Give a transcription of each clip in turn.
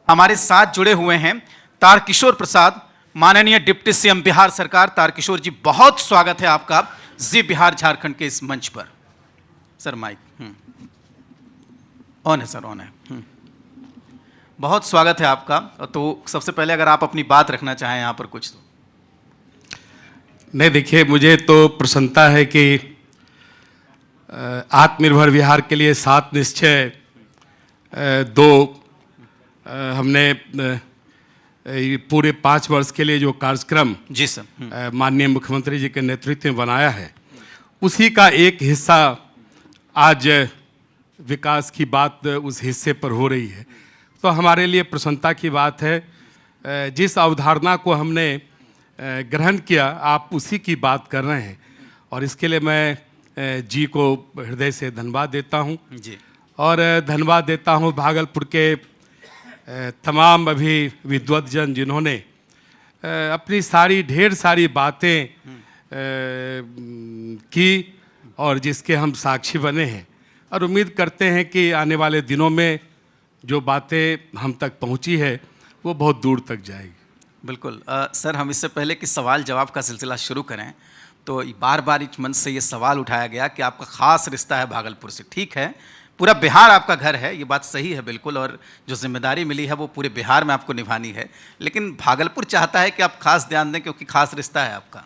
हमारे साथ जुड़े हुए हैं तारकिशोर प्रसाद, माननीय डिप्टी सीएम बिहार सरकार। तारकिशोर जी, बहुत स्वागत है आपका जी बिहार झारखंड के इस मंच पर। सर माइक ऑन है सर, ऑन है। बहुत स्वागत है आपका। तो सबसे पहले अगर आप अपनी बात रखना चाहें यहाँ पर कुछ तो। नहीं, देखिए, मुझे तो प्रसन्नता है कि आत्मनिर्भर बिहार के लिए 7 निश्चय 2 हमने पूरे 5 वर्ष के लिए जो कार्यक्रम जी सर माननीय मुख्यमंत्री जी के नेतृत्व में बनाया है, उसी का एक हिस्सा आज विकास की बात उस हिस्से पर हो रही है। तो हमारे लिए प्रसन्नता की बात है। जिस अवधारणा को हमने ग्रहण किया, आप उसी की बात कर रहे हैं और इसके लिए मैं जी को हृदय से धन्यवाद देता हूं जी। और धन्यवाद देता हूं भागलपुर के तमाम अभी विद्वत जन जिन्होंने अपनी ढेर सारी बातें की और जिसके हम साक्षी बने हैं, और उम्मीद करते हैं कि आने वाले दिनों में जो बातें हम तक पहुंची है वो बहुत दूर तक जाएगी। बिल्कुल। सर, हम इससे पहले कि सवाल जवाब का सिलसिला शुरू करें, तो बार बार इस मंच से ये सवाल उठाया गया कि आपका खास रिश्ता है भागलपुर से। ठीक है, पूरा बिहार आपका घर है, ये बात सही है बिल्कुल, और जो जिम्मेदारी मिली है वो पूरे बिहार में आपको निभानी है, लेकिन भागलपुर चाहता है कि आप खास ध्यान दें क्योंकि खास रिश्ता है आपका।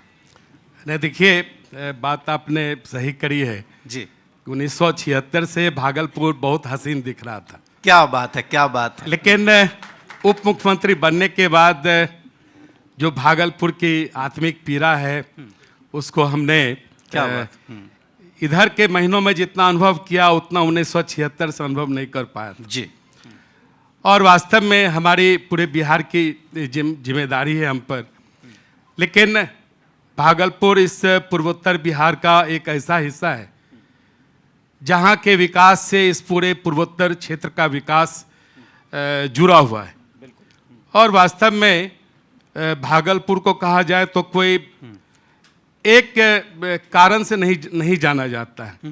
नहीं, देखिए, बात आपने सही करी है जी। 1976 से भागलपुर बहुत हसीन दिख रहा था। क्या बात है, क्या बात है। लेकिन उप मुख्यमंत्री बनने के बाद जो भागलपुर की आत्मिक पीड़ा है उसको हमने क्या बात। इधर के महीनों में जितना अनुभव किया उतना 1976 से अनुभव नहीं कर पाया जी। और वास्तव में हमारी पूरे बिहार की जिम्मेदारी है हम पर। लेकिन भागलपुर इस पूर्वोत्तर बिहार का एक ऐसा हिस्सा है जहाँ के विकास से इस पूरे पूर्वोत्तर क्षेत्र का विकास जुड़ा हुआ है। और वास्तव में भागलपुर को कहा जाए तो कोई एक कारण से नहीं जाना जाता है।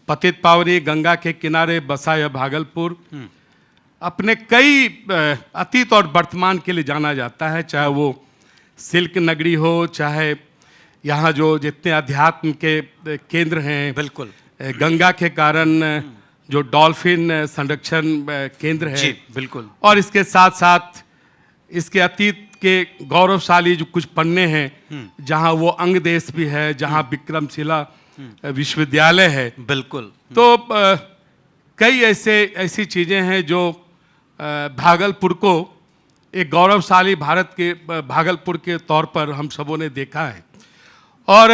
पतित पावनी गंगा के किनारे बसा यह भागलपुर अपने कई अतीत और वर्तमान के लिए जाना जाता है, चाहे वो सिल्क नगरी हो, चाहे यहाँ जो जितने अध्यात्म के केंद्र हैं, बिल्कुल गंगा के कारण जो डॉल्फिन संरक्षण केंद्र है, जी बिल्कुल, और इसके साथ साथ इसके अतीत के गौरवशाली जो कुछ पन्ने हैं, जहाँ वो अंग देश भी है, जहाँ विक्रमशिला विश्वविद्यालय है, बिल्कुल। तो कई ऐसी चीजें हैं जो भागलपुर को एक गौरवशाली भारत के भागलपुर के तौर पर हम सबों ने देखा है। और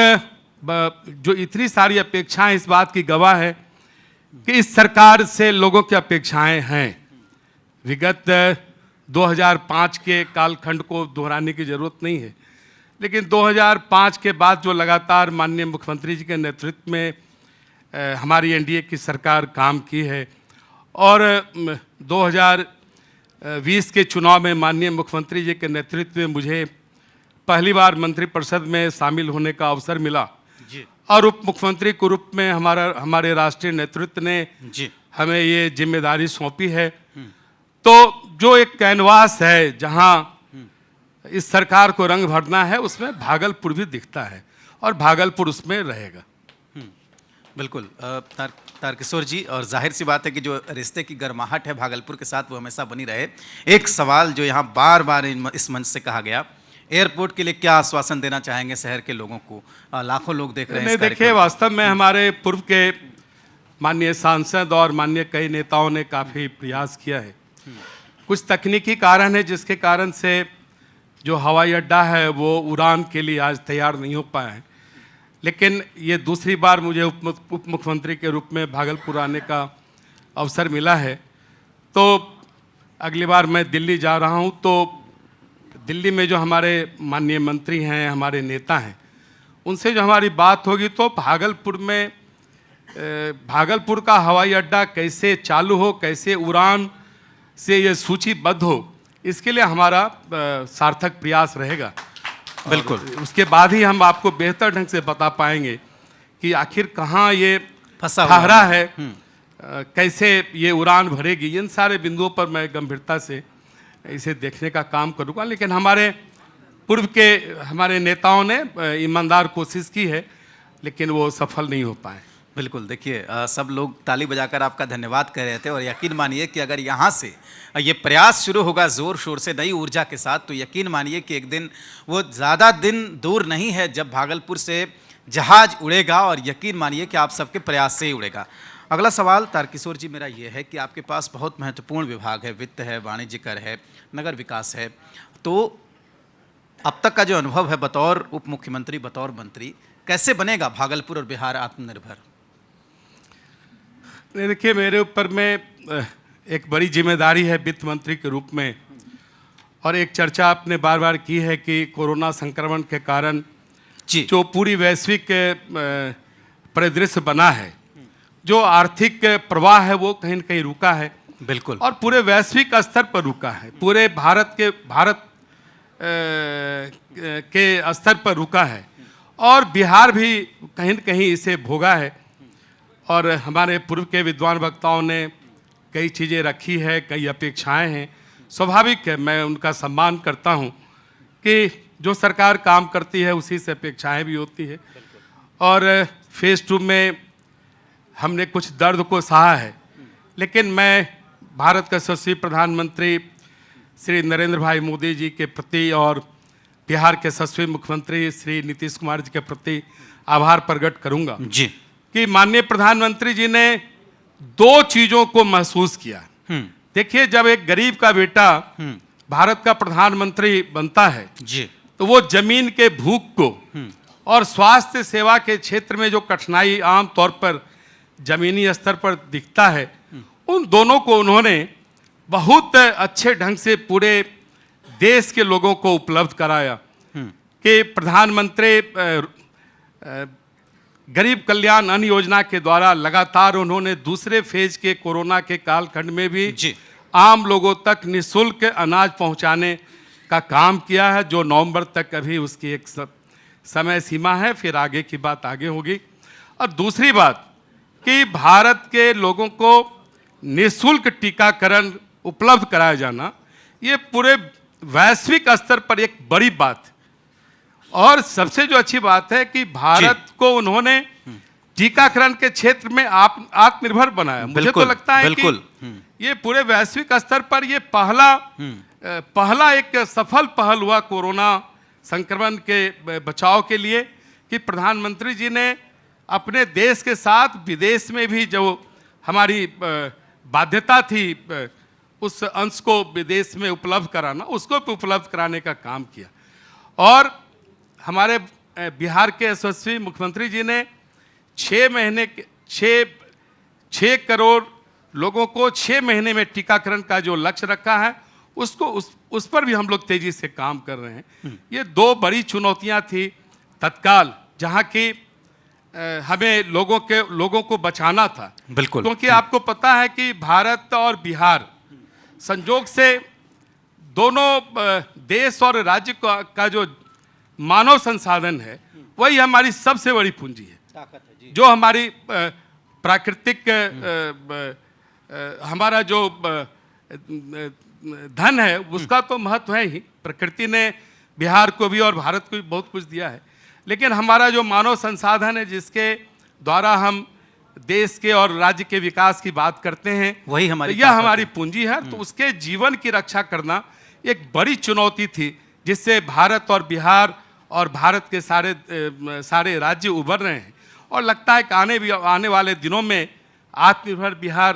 जो इतनी सारी अपेक्षाएं इस बात की गवाह है कि इस सरकार से लोगों की अपेक्षाएं हैं। विगत 2005 के कालखंड को दोहराने की जरूरत नहीं है, लेकिन 2005 के बाद जो लगातार माननीय मुख्यमंत्री जी के नेतृत्व में हमारी एनडीए की सरकार काम की है, और 2020 के चुनाव में माननीय मुख्यमंत्री जी के नेतृत्व में मुझे पहली बार मंत्रिपरिषद में शामिल होने का अवसर मिला जी। और उप मुख्यमंत्री के रूप में हमारे राष्ट्रीय नेतृत्व ने जी हमें ये जिम्मेदारी सौंपी है। तो जो एक कैनवास है जहां इस सरकार को रंग भरना है, उसमें भागलपुर भी दिखता है और भागलपुर उसमें रहेगा। बिल्कुल। तारकिशोर जी, और जाहिर सी बात है कि जो रिश्ते की गर्माहट है भागलपुर के साथ वो हमेशा बनी रहे। एक सवाल जो यहाँ बार बार इस मंच से कहा गया, एयरपोर्ट के लिए क्या आश्वासन देना चाहेंगे शहर के लोगों को? लाखों लोग देख रहे हैं। देखिए, वास्तव में हमारे पूर्व के माननीय सांसद और माननीय कई नेताओं ने काफ़ी प्रयास किया है। कुछ तकनीकी कारण है जिसके कारण से जो हवाई अड्डा है वो उड़ान के लिए आज तैयार नहीं हो पाया है, लेकिन ये दूसरी बार मुझे उप मुख्यमंत्री के रूप में भागलपुर आने का अवसर मिला है। तो अगली बार मैं दिल्ली जा रहा हूँ, तो दिल्ली में जो हमारे माननीय मंत्री हैं, हमारे नेता हैं, उनसे जो हमारी बात होगी तो भागलपुर का हवाई अड्डा कैसे चालू हो, कैसे उड़ान से ये सूचीबद्ध हो, इसके लिए हमारा सार्थक प्रयास रहेगा। बिल्कुल। उसके बाद ही हम आपको बेहतर ढंग से बता पाएंगे कि आखिर कहाँ ये फंसा ठहरा है, कैसे ये उड़ान भरेगी। इन सारे बिंदुओं पर मैं गंभीरता से इसे देखने का काम करूँगा। लेकिन हमारे पूर्व के हमारे नेताओं ने ईमानदार कोशिश की है, लेकिन वो सफल नहीं हो पाए। बिल्कुल, देखिए सब लोग ताली बजाकर आपका धन्यवाद कर रहे थे और यकीन मानिए कि अगर यहाँ से ये प्रयास शुरू होगा ज़ोर शोर से नई ऊर्जा के साथ, तो यकीन मानिए कि एक दिन वो ज़्यादा दिन दूर नहीं है जब भागलपुर से जहाज उड़ेगा और यकीन मानिए कि आप सबके प्रयास से ही उड़ेगा। अगला सवाल तारकिशोर जी मेरा ये है कि आपके पास बहुत महत्वपूर्ण विभाग है, वित्त है, वाणिज्य कर है, नगर विकास है, तो अब तक का जो अनुभव है बतौर उप मुख्यमंत्री, बतौर मंत्री, कैसे बनेगा भागलपुर और बिहार आत्मनिर्भर? देखिए, मेरे ऊपर में एक बड़ी जिम्मेदारी है वित्त मंत्री के रूप में, और एक चर्चा आपने बार बार की है कि कोरोना संक्रमण के कारण जी, जो पूरी वैश्विक परिदृश्य बना है, जो आर्थिक प्रवाह है वो कहीं न कहीं रुका है, बिल्कुल, और पूरे वैश्विक स्तर पर रुका है, पूरे भारत के स्तर पर रुका है, और बिहार भी कहीं न कहीं इसे भोगा है। और हमारे पूर्व के विद्वान वक्ताओं ने कई चीज़ें रखी है, कई अपेक्षाएं हैं, स्वाभाविक है, मैं उनका सम्मान करता हूं कि जो सरकार काम करती है उसी से अपेक्षाएं भी होती है। और फेज़ 2 में हमने कुछ दर्द को सहा है, लेकिन मैं भारत के यशस्वी प्रधानमंत्री श्री नरेंद्र भाई मोदी जी के प्रति और बिहार के यशस्वी मुख्यमंत्री श्री नीतीश कुमार जी के प्रति आभार प्रकट करूंगा जी, कि माननीय प्रधानमंत्री जी ने दो चीजों को महसूस किया। देखिए, जब एक गरीब का बेटा भारत का प्रधानमंत्री बनता है जी, तो वो जमीन के भूख को और स्वास्थ्य सेवा के क्षेत्र में जो कठिनाई आम तौर पर जमीनी स्तर पर दिखता है, उन दोनों को उन्होंने बहुत अच्छे ढंग से पूरे देश के लोगों को उपलब्ध कराया कि प्रधानमंत्री गरीब कल्याण अन्न योजना के द्वारा लगातार उन्होंने दूसरे फेज के कोरोना के कालखंड में भी जी, आम लोगों तक निःशुल्क अनाज पहुंचाने का काम किया है, जो नवंबर तक अभी उसकी एक समय सीमा है, फिर आगे की बात आगे होगी। और दूसरी बात कि भारत के लोगों को निःशुल्क टीकाकरण उपलब्ध कराया जाना, ये पूरे वैश्विक स्तर पर एक बड़ी बात है। और सबसे जो अच्छी बात है कि भारत को उन्होंने टीकाकरण के क्षेत्र में आत्मनिर्भर बनाया। मुझे तो लगता है कि ये पूरे वैश्विक स्तर पर ये पहला एक सफल पहल हुआ कोरोना संक्रमण के बचाव के लिए कि प्रधानमंत्री जी ने अपने देश के साथ विदेश में भी जो हमारी बाध्यता थी उस अंश को विदेश में उपलब्ध कराना, उसको भी उपलब्ध कराने का काम किया। और हमारे बिहार के यशस्वी मुख्यमंत्री जी ने 6 करोड़ लोगों को 6 महीने में टीकाकरण का जो लक्ष्य रखा है, उसको उस पर भी हम लोग तेजी से काम कर रहे हैं। ये दो बड़ी चुनौतियां थी तत्काल, जहां की हमें लोगों को बचाना था। बिल्कुल, क्योंकि आपको पता है कि भारत और बिहार संजोग से दोनों देश और राज्य का जो मानव संसाधन है वही हमारी सबसे बड़ी पूंजी है, ताकत है जी। जो हमारी प्राकृतिक हमारा जो धन है उसका तो महत्व है ही, प्रकृति ने बिहार को भी और भारत को भी बहुत कुछ दिया है, लेकिन हमारा जो मानव संसाधन है जिसके द्वारा हम देश के और राज्य के विकास की बात करते हैं, वही हमारी पूंजी है। तो उसके जीवन की रक्षा करना एक बड़ी चुनौती थी, जिससे भारत और बिहार और भारत के सारे राज्य उभर रहे हैं। और लगता है कि आने वाले दिनों में आत्मनिर्भर बिहार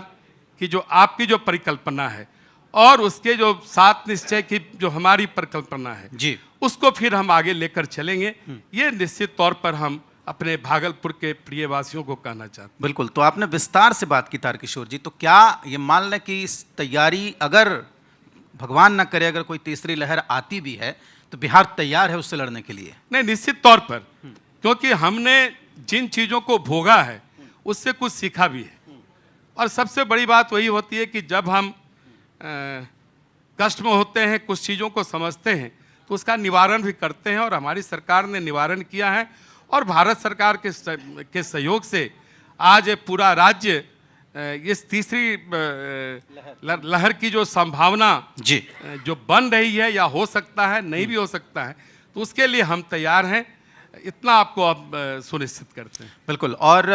की जो आपकी जो परिकल्पना है और उसके जो 7 निश्चय की जो हमारी परिकल्पना है जी, उसको फिर हम आगे लेकर चलेंगे। ये निश्चित तौर पर हम अपने भागलपुर के प्रिय वासियों को कहना चाहते हैं। बिल्कुल, तो आपने विस्तार से बात की तारकिशोर जी, तो क्या ये मान लें कि इस तैयारी, अगर भगवान ना करे अगर कोई तीसरी लहर आती भी है, तो बिहार तैयार है उससे लड़ने के लिए? नहीं, निश्चित तौर पर, क्योंकि हमने जिन चीज़ों को भोगा है उससे कुछ सीखा भी है। और सबसे बड़ी बात वही होती है कि जब हम कष्ट में होते हैं, कुछ चीज़ों को समझते हैं, तो उसका निवारण भी करते हैं, और हमारी सरकार ने निवारण किया है। और भारत सरकार के सहयोग से आज पूरा राज्य इस तीसरी लहर की जो संभावना जी जो बन रही है या हो सकता है, नहीं भी हो सकता है, तो उसके लिए हम तैयार हैं। इतना आपको अब सुनिश्चित करते हैं। बिल्कुल। और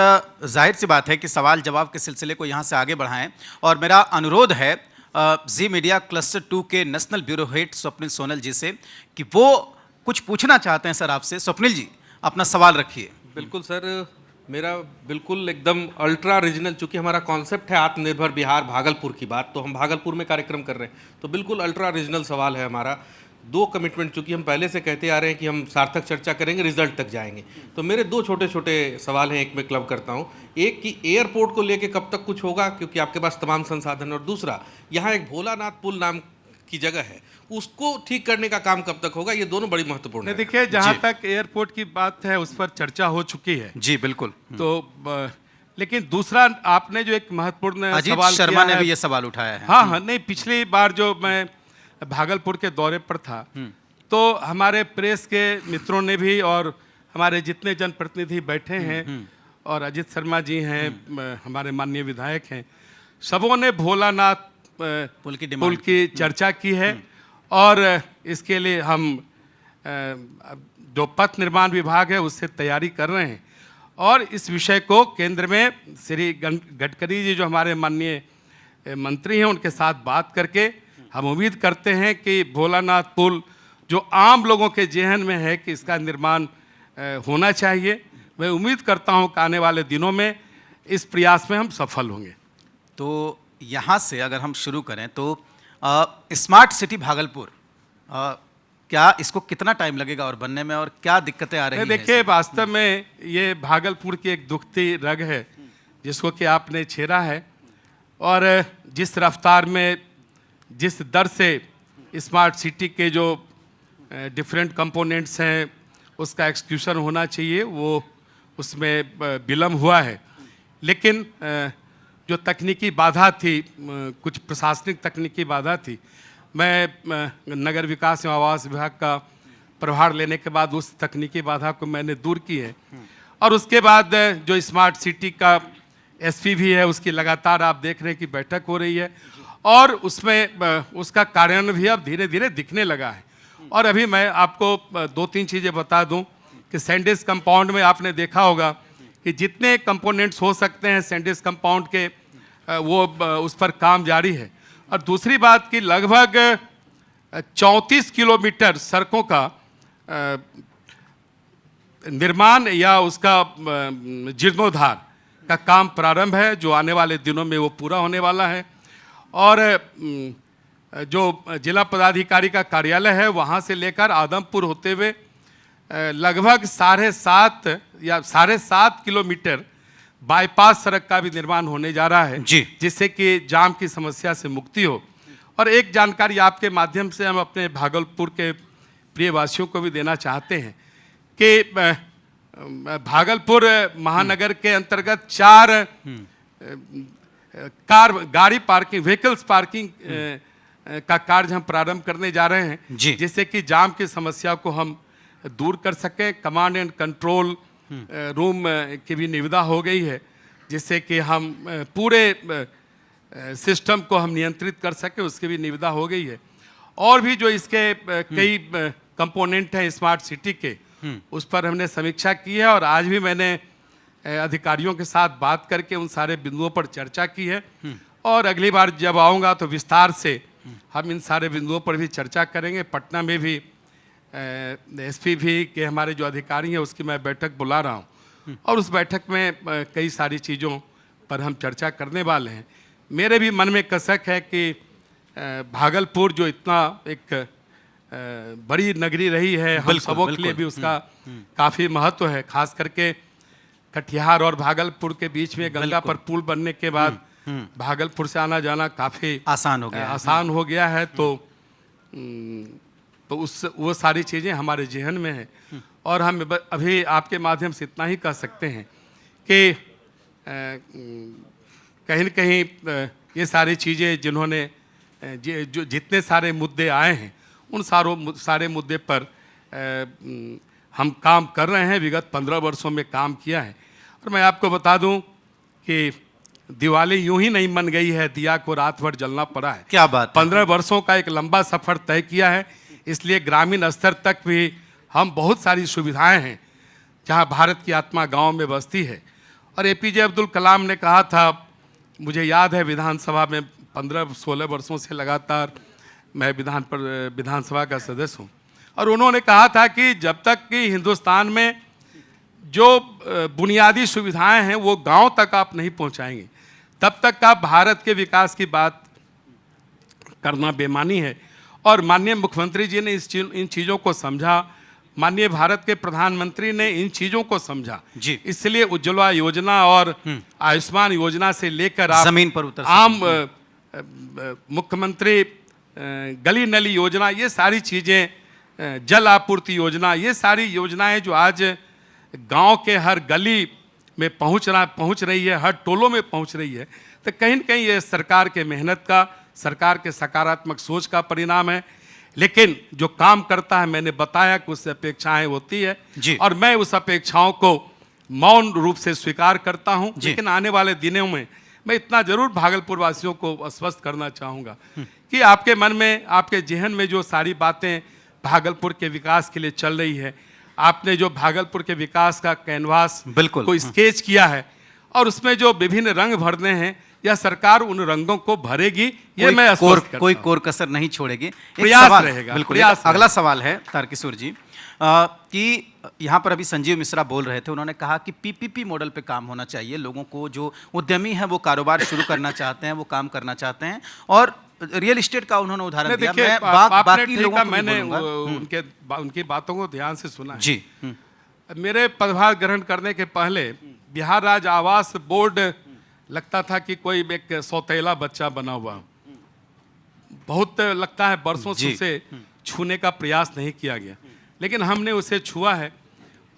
जाहिर सी बात है कि सवाल जवाब के सिलसिले को यहाँ से आगे बढ़ाएं, और मेरा अनुरोध है जी मीडिया क्लस्टर 2 के national bureau head Swapnil Sonal ji से कि वो कुछ पूछना चाहते हैं सर आपसे। स्वप्निल जी, अपना सवाल रखिए। बिल्कुल सर, मेरा बिल्कुल एकदम अल्ट्रा रीजनल, चूंकि हमारा कॉन्सेप्ट है आत्मनिर्भर बिहार भागलपुर की बात, तो हम भागलपुर में कार्यक्रम कर रहे हैं, तो बिल्कुल अल्ट्रा रीजनल सवाल है हमारा। 2 कमिटमेंट, चूंकि हम पहले से कहते आ रहे हैं कि हम सार्थक चर्चा करेंगे, रिजल्ट तक जाएंगे, तो मेरे 2 छोटे छोटे सवाल हैं, एक मैं क्लब करता हूं। एक कि एयरपोर्ट को लेके कब तक कुछ होगा, क्योंकि आपके पास तमाम संसाधन, और दूसरा यहाँ एक भोलानाथ पुल नाम की जगह है, उसको ठीक करने का काम कब तक होगा। ये दोनों बड़ी महत्वपूर्ण है। देखिए, जहाँ तक एयरपोर्ट की बात है उस पर चर्चा हो चुकी है। जी बिल्कुल। तो लेकिन दूसरा आपने जो एक महत्वपूर्ण अजीत सवाल शर्मा किया ने है, भी ये सवाल उठाया है। हाँ हाँ, नहीं, पिछली बार जो मैं भागलपुर के दौरे पर था, तो हमारे प्रेस के मित्रों ने भी, और हमारे जितने जनप्रतिनिधि बैठे हैं, और अजीत शर्मा जी हैं, हमारे माननीय विधायक हैं, सबों ने भोलानाथ पुल की चर्चा की है। और इसके लिए हम जो पथ निर्माण विभाग है उससे तैयारी कर रहे हैं, और इस विषय को केंद्र में श्री गडकरी जी जो हमारे माननीय मंत्री हैं उनके साथ बात करके हम उम्मीद करते हैं कि भोलानाथ पुल जो आम लोगों के जेहन में है कि इसका निर्माण होना चाहिए, मैं उम्मीद करता हूं कि आने वाले दिनों में इस प्रयास में हम सफल होंगे। तो यहाँ से अगर हम शुरू करें तो स्मार्ट सिटी भागलपुर, क्या इसको कितना टाइम लगेगा और बनने में, और क्या दिक्कतें आ रही हैं? देखिए, वास्तव में ये भागलपुर की एक दुखती रग है जिसको कि आपने छेड़ा है, और जिस रफ्तार में, जिस दर से स्मार्ट सिटी के जो डिफरेंट कंपोनेंट्स हैं उसका एक्सक्यूशन होना चाहिए, वो उसमें विलम्ब हुआ है। लेकिन जो तकनीकी बाधा थी, कुछ प्रशासनिक तकनीकी बाधा थी, मैं नगर विकास एवं आवास विभाग का प्रभार लेने के बाद उस तकनीकी बाधा को मैंने दूर की है, और उसके बाद जो स्मार्ट सिटी का एसपी भी है उसकी लगातार आप देख रहे हैं कि बैठक हो रही है, और उसमें उसका कार्यान्वयन भी अब धीरे धीरे दिखने लगा है। और अभी मैं आपको 2-3 चीज़ें बता दूं कि सैंडिस कंपाउंड में आपने देखा होगा कि जितने कंपोनेंट्स हो सकते हैं सैंडिस कंपाउंड के, वो उस पर काम जारी है। और दूसरी बात कि लगभग 34 किलोमीटर सड़कों का निर्माण या उसका जीर्णोद्धार का काम प्रारंभ है, जो आने वाले दिनों में वो पूरा होने वाला है। और जो जिला पदाधिकारी का कार्यालय है वहाँ से लेकर आदमपुर होते हुए लगभग 7.5 किलोमीटर बाईपास सड़क का भी निर्माण होने जा रहा है, जिससे कि जाम की समस्या से मुक्ति हो। और एक जानकारी आपके माध्यम से हम अपने भागलपुर के प्रिय वासियों को भी देना चाहते हैं कि भागलपुर महानगर के अंतर्गत 4 गाड़ी पार्किंग, व्हीकल्स पार्किंग का कार्य हम प्रारंभ करने जा रहे हैं, जिससे कि जाम की समस्या को हम दूर कर सकें। कमांड एंड कंट्रोल रूम की भी निविदा हो गई है, जिससे कि हम पूरे सिस्टम को हम नियंत्रित कर सकें, उसकी भी निविदा हो गई है। और भी जो इसके कई कंपोनेंट हैं स्मार्ट सिटी के, उस पर हमने समीक्षा की है, और आज भी मैंने अधिकारियों के साथ बात करके उन सारे बिंदुओं पर चर्चा की है। और अगली बार जब आऊँगा तो विस्तार से हम इन सारे बिंदुओं पर भी चर्चा करेंगे। पटना में भी एसपी भी के हमारे जो अधिकारी हैं उसकी मैं बैठक बुला रहा हूँ, और उस बैठक में कई सारी चीज़ों पर हम चर्चा करने वाले हैं। मेरे भी मन में कसक है कि भागलपुर जो इतना एक बड़ी नगरी रही है, हम सबों के लिए भी उसका काफ़ी महत्व है। खास करके कटिहार और भागलपुर के बीच में गंगा पर पुल बनने के बाद भागलपुर से आना जाना काफ़ी आसान हो गया है। तो वो सारी चीज़ें हमारे जहन में हैं, और हम अभी आपके माध्यम से इतना ही कह सकते हैं कि कहीं न कहीं ये सारी चीज़ें जिन्होंने जो जितने सारे मुद्दे आए हैं उन सारे मुद्दे पर हम काम कर रहे हैं, विगत 15 वर्षों में काम किया है। और मैं आपको बता दूं कि दिवाली यूं ही नहीं मन गई है, दिया को रात भर जलना पड़ा है। क्या बात है। 15 वर्षों का एक लंबा सफर तय किया है, इसलिए ग्रामीण स्तर तक भी हम बहुत सारी सुविधाएं हैं जहां भारत की आत्मा गांव में बसती है। और एपीजे अब्दुल कलाम ने कहा था, मुझे याद है विधानसभा में 15-16 वर्षों से लगातार मैं विधानसभा का सदस्य हूँ, और उन्होंने कहा था कि जब तक कि हिंदुस्तान में जो बुनियादी सुविधाएं हैं वो गांव तक आप नहीं पहुंचाएंगे, तब तक आप भारत के विकास की बात करना बेमानी है। और माननीय मुख्यमंत्री जी ने इन चीज़ों को समझा, माननीय भारत के प्रधानमंत्री ने इन चीज़ों को समझा जी। इसलिए उज्ज्वला योजना और आयुष्मान योजना से लेकर आप जमीन पर उतर आम मुख्यमंत्री गली नली योजना, ये सारी चीज़ें, जल आपूर्ति योजना, ये सारी योजनाएं जो आज गांव के हर गली में पहुंच रही है, हर टोलों में पहुंच रही है, तो कहीं न कहीं ये सरकार के मेहनत का, सरकार के सकारात्मक सोच का परिणाम है। लेकिन जो काम करता है, मैंने बताया कि उससे अपेक्षाएं होती है जी। और मैं उस अपेक्षाओं को मौन रूप से स्वीकार करता हूं। जी। लेकिन आने वाले दिनों में मैं इतना जरूर भागलपुर वासियों को आश्वस्त करना चाहूँगा कि आपके मन में, आपके जहन में जो सारी बातें भागलपुर के विकास के लिए चल रही है, आपने जो भागलपुर के विकास का कैनवास बिल्कुल को स्केच किया है और उसमें जो विभिन्न रंग भरने हैं, यह सरकार उन रंगों को भरेगी, ये मैं आश्वस्त करता कोई हूं। कोर कसर नहीं छोड़ेगी। एक प्रयास सवाल रहेगा, बिल्कुल। प्रयास एक अगला सवाल है तारकिशोर जी, कि यहाँ पर अभी संजीव मिश्रा बोल रहे थे, उन्होंने कहा कि पीपीपी मॉडल पे काम होना चाहिए, लोगों को, जो उद्यमी है वो कारोबार शुरू करना चाहते हैं, वो काम करना चाहते हैं, और रियल एस्टेट का उन्होंने उदाहरण दिया। देखिए, मैं आपने बाकी ठीक लोगों है, को भी मैंने बोलूंगा। उनकी बातों को ध्यान से सुना है। जी। मेरे पदभार ग्रहण करने के पहले बिहार राज्य आवास बोर्ड लगता था कि कोई एक सौतेला बच्चा बना हुआ, बहुत लगता है वर्षों से उसे छूने का प्रयास नहीं किया गया, लेकिन हमने उसे छुआ है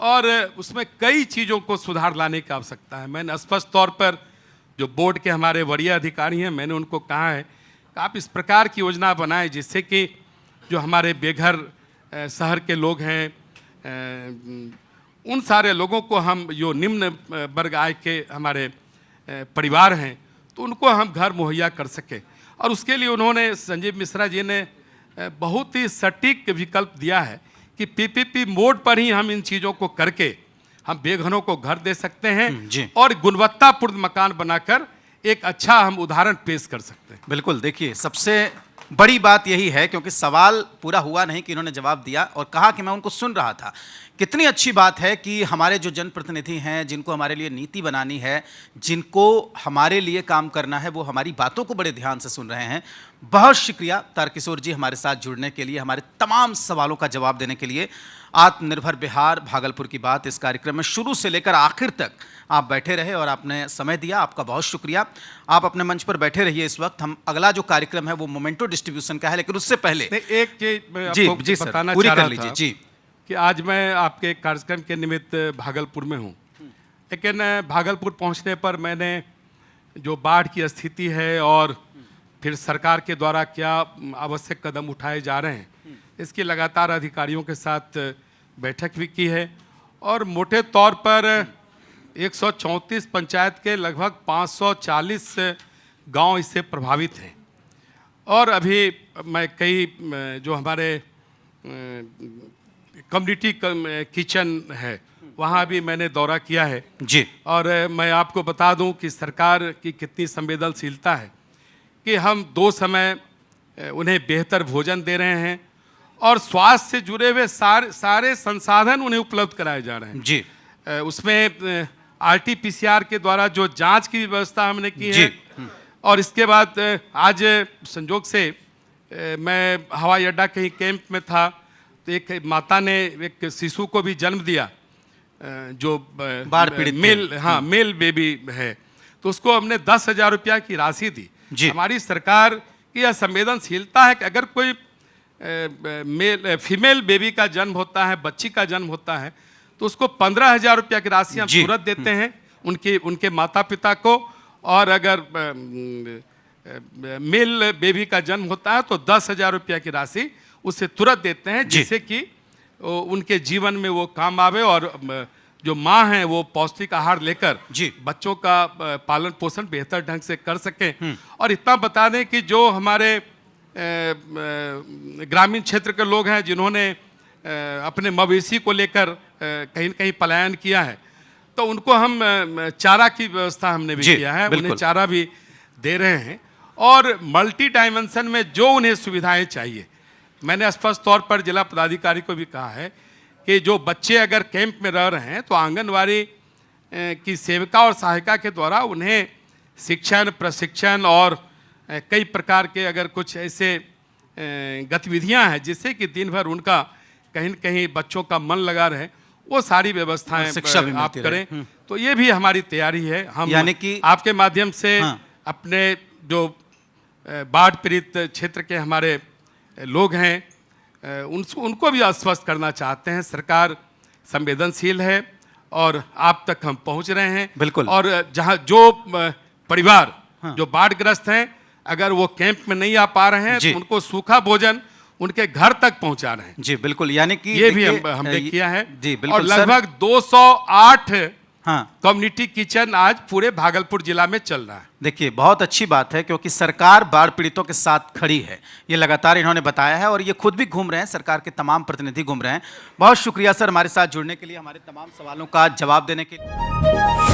और उसमें कई चीज़ों को सुधार लाने की आवश्यकता है। मैंने स्पष्ट तौर पर जो बोर्ड के हमारे वरीय अधिकारी हैं, मैंने उनको कहा है कि आप इस प्रकार की योजना बनाएं जिससे कि जो हमारे बेघर शहर के लोग हैं, उन सारे लोगों को हम, जो निम्न वर्ग आय के हमारे परिवार हैं, तो उनको हम घर मुहैया कर सके। और उसके लिए उन्होंने, संजीव मिश्रा जी ने बहुत ही सटीक विकल्प दिया है कि पीपीपी मोड पर ही हम इन चीज़ों को करके हम बेघरों को घर दे सकते हैं और गुणवत्तापूर्ण मकान बनाकर एक अच्छा हम उदाहरण पेश कर सकते हैं। बिल्कुल। देखिए, सबसे बड़ी बात यही है, क्योंकि सवाल पूरा हुआ नहीं कि इन्होंने जवाब दिया और कहा कि मैं उनको सुन रहा था। कितनी अच्छी बात है कि हमारे जो जनप्रतिनिधि हैं, जिनको हमारे लिए नीति बनानी है, जिनको हमारे लिए काम करना है, वो हमारी बातों को बड़े ध्यान से सुन रहे हैं। बहुत शुक्रिया तारकिशोर जी हमारे साथ जुड़ने के लिए, हमारे तमाम सवालों का जवाब देने के लिए। आत्मनिर्भर बिहार भागलपुर की बात, इस कार्यक्रम में शुरू से लेकर आखिर तक आप बैठे रहे और आपने समय दिया, आपका बहुत शुक्रिया। आप अपने मंच पर बैठे रहिए। इस वक्त हम, अगला जो कार्यक्रम है वो मोमेंटो डिस्ट्रीब्यूशन का है, लेकिन उससे पहले एक चीज मैं जी आपको जी सर, बताना पूरी चाह कर रहा लीजिए। था जी। कि आज मैं आपके कार्यक्रम के निमित्त भागलपुर में हूँ, लेकिन भागलपुर पहुँचने पर मैंने जो बाढ़ की स्थिति है और फिर सरकार के द्वारा क्या आवश्यक कदम उठाए जा रहे हैं, इसकी लगातार अधिकारियों के साथ बैठक भी की है। और मोटे तौर पर 134 पंचायत के लगभग 540 गांव इससे प्रभावित हैं। और अभी मैं कई जो हमारे कम्युनिटी किचन है, वहाँ भी मैंने दौरा किया है जी। और मैं आपको बता दूं कि सरकार की कितनी संवेदनशीलता है कि हम 2 समय उन्हें बेहतर भोजन दे रहे हैं और स्वास्थ्य से जुड़े हुए सारे संसाधन उन्हें उपलब्ध कराए जा रहे हैं। जी। उसमें RT-PCR के द्वारा जो जांच की व्यवस्था हमने की है, और इसके बाद आज संजोग से मैं हवाई अड्डा कहीं कैंप में था, तो एक माता ने एक शिशु को भी जन्म दिया जो बाढ़ पीड़ित मेल बेबी है, तो उसको हमने 10,000 रुपया की राशि दी। हमारी सरकार की यह संवेदनशीलता है कि अगर कोई फीमेल बेबी का जन्म होता है, बच्ची का जन्म होता है, तो उसको 15,000 रुपया की राशि हम तुरंत देते हैं उनके माता पिता को। और अगर मेल बेबी का जन्म होता है तो 10,000 रुपया की राशि उसे तुरंत देते हैं, जिससे कि उनके जीवन में वो काम आवे और जो माँ हैं वो पौष्टिक आहार लेकर जी। बच्चों का पालन पोषण बेहतर ढंग से कर सकें। और इतना बता दें कि जो हमारे ग्रामीण क्षेत्र के लोग हैं जिन्होंने अपने मवेशी को लेकर कहीं न कहीं पलायन किया है, तो उनको हम चारा की व्यवस्था हमने भी जी, किया है, बिल्कुल। उन्हें चारा भी दे रहे हैं। और मल्टी डायमेंशन में जो उन्हें सुविधाएं चाहिए, मैंने स्पष्ट तौर पर जिला पदाधिकारी को भी कहा है कि जो बच्चे अगर कैंप में रह रहे हैं तो आंगनवाड़ी की सेविका और सहायिका के द्वारा उन्हें शिक्षण, प्रशिक्षण और कई प्रकार के अगर कुछ ऐसे गतिविधियां हैं जिससे कि दिन भर उनका कहीं न कहीं बच्चों का मन लगा रहे, वो सारी व्यवस्थाएं शिक्षा भी आप मिलती रहे। करें। तो ये भी हमारी तैयारी है। हम यानी कि आपके माध्यम से हाँ। अपने जो बाढ़ पीड़ित क्षेत्र के हमारे लोग हैं उनको भी आश्वस्त करना चाहते हैं, सरकार संवेदनशील है और आप तक हम पहुंच रहे हैं। बिल्कुल। और जहां जो परिवार हाँ। जो बाढ़ग्रस्त हैं, अगर वो कैंप में नहीं आ पा रहे हैं जी। तो उनको सूखा भोजन उनके घर तक पहुंचा रहे हैं। जी बिल्कुल, यानी कि ये भी देखिए, हमने किया है। जी और बिल्कुल सर। लगभग 208 हाँ, कम्युनिटी किचन आज पूरे भागलपुर जिला में चल रहा है। देखिए बहुत अच्छी बात है क्योंकि सरकार बाढ़ पीड़ितों के साथ खड़ी है, ये लगातार इन्होंने बताया है और ये खुद भी घूम रहे हैं, सरकार के तमाम प्रतिनिधि घूम रहे हैं। बहुत शुक्रिया सर हमारे साथ जुड़ने के लिए, हमारे तमाम सवालों का जवाब देने के लिए।